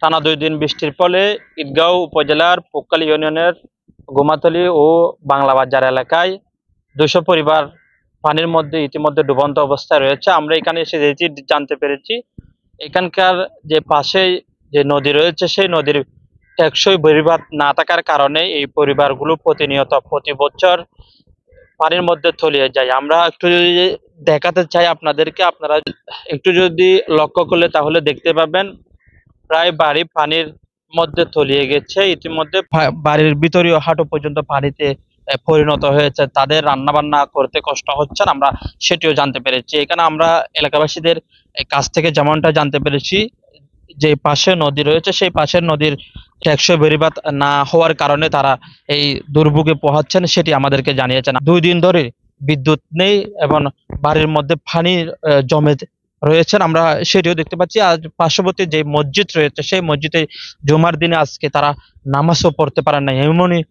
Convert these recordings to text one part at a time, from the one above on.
টানা 2 দিন বৃষ্টির ফলে ঈদগাঁও উপজেলার পোক্কালী ইউনিয়নের গোমাতলী ও বাংলা বাজার এলাকায় 200 পরিবার পানির মধ্যে ইতিমধ্যে ডুবন্ত অবস্থায় রয়েছে। আমরা এখানে এসে জানতে পেরেছি এখানকার যে পাশে যে নদী রয়েছে সেই নদীর টেকসই বেড়িবাঁধ না থাকার কারণে এই পরিবারগুলো প্রতিনিয়ত প্রতি বছর পানির মধ্যে তলিয়ে যায়। আমরা একটু যদি দেখাতে চাই আপনাদেরকে, আপনারা একটু যদি লক্ষ্য করলে তাহলে দেখতে পাবেন প্রায় বাড়ি পানির মধ্যে তলিয়ে গেছে। ইতিমধ্যে বাড়ির ভিতরীয় হাঁটু পর্যন্ত পানিতে পরিণত হয়েছে। তাদের রান্না বান্না করতে কষ্ট হচ্ছে, আমরা সেটিও জানতে পেরেছি। এখানে আমরা এলাকাবাসীদের কাছ থেকে যেমনটা জানতে পেরেছি, যে পাশে নদী রয়েছে সেই পাশের নদীর টেকসই বেড়িবাঁধ না হওয়ার কারণে তারা এই দুর্ভোগে পোহাচ্ছেন, সেটি আমাদেরকে জানিয়েছেন। 2 দিন ধরে বিদ্যুৎ নেই এবং বাড়ির মধ্যে পানি জমে রয়েছেন, আমরা সেটিও দেখতে পাচ্ছি। আজ পার্শ্ববর্তী যে মসজিদ রয়েছে সেই মসজিদে জুমার দিনে আজকে তারা নামাজও পড়তে পারেন না, এমনই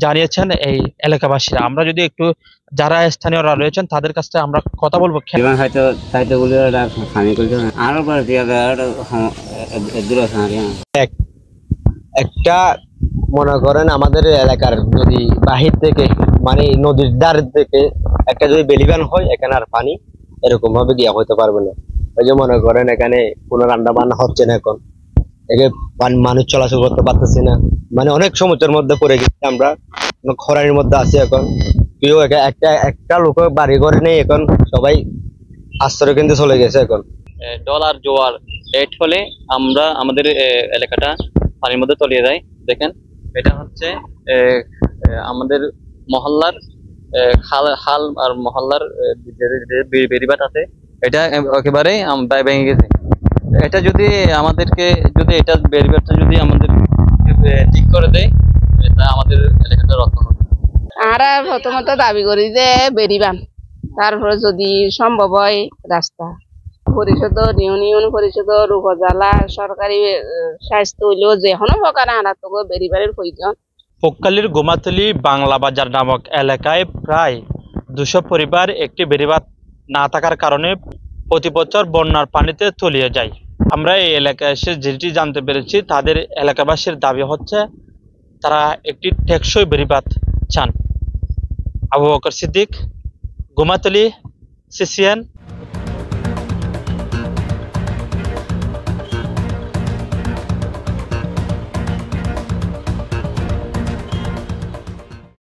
জানিয়েছেন এই এলাকাবাসীরা। আমরা যদি একটু যারা স্থানীয়রা রয়েছেন তাদের কাছ থেকে আমরা কথা বলবো। হয়তো তাইতে বলে খামি করতে আরো একটা মনে করেন আমাদের এলাকার যদি বাহির থেকে মানে নদীর ধার থেকে একটা যদি বেলিবান হয়, এখানে আর পানি এরকম ভাবে গিয়া হইতে পারবে না। ওই যে মনে করেন এখানে কোনো রান্না বান্না হচ্ছে না, এখন মানুষ চলাচল করতে পারতেছি না, মানে অনেক সমস্যার মধ্যে পড়ে গেছি আমরা, খরানির মধ্যে আছি। এখন কেউ একটা লোক বাড়ি ঘরে নেই, এখন সবাই আশ্রয় কেন্দ্রে চলে গেছে। এখন ডলার জোয়ার এর ফলে আমরা আমাদের এলাকাটা পানির মধ্যে তলিয়ে যায়। দেখেন, এটা হচ্ছে আমাদের মহল্লার খাল আর মহল্লার বেড়িবাঁধ আছে, এটা একেবারে ভেঙে গেছে। এটা যদি আমাদেরকে এটা বেড়িবাঁধটা যদি আমাদের ঠিক করে দেয়, তা আমাদের এলাকাটা রক্ষা হবে। আমরা প্রথমত দাবি করি যে বেড়িবাঁধ, তারপরে যদি সম্ভব হয় রাস্তা পরিষদ, ইউনিয়ন পরিষদ, উপজেলা সরকারি স্বাস্থ্য হইলেও যে কোনো প্রকার আনাতো বেড়িবাঁধের প্রয়োজন। পোক্কালীর গোমাতলী বাংলা বাজার নামক এলাকায় প্রায় 200 পরিবার একটি বেড়িবাঁধ না থাকার কারণে প্রতি বছর বন্যার পানিতে তলিয়ে যায়। আমরা এই এলাকায় এসে যেটি জানতে পেরেছি, তাদের এলাকাবাসীর দাবি হচ্ছে তারা একটি টেকসই বেড়িবাঁধ চান। আবু বকর সিদ্দিক, গোমাতলী, CCN।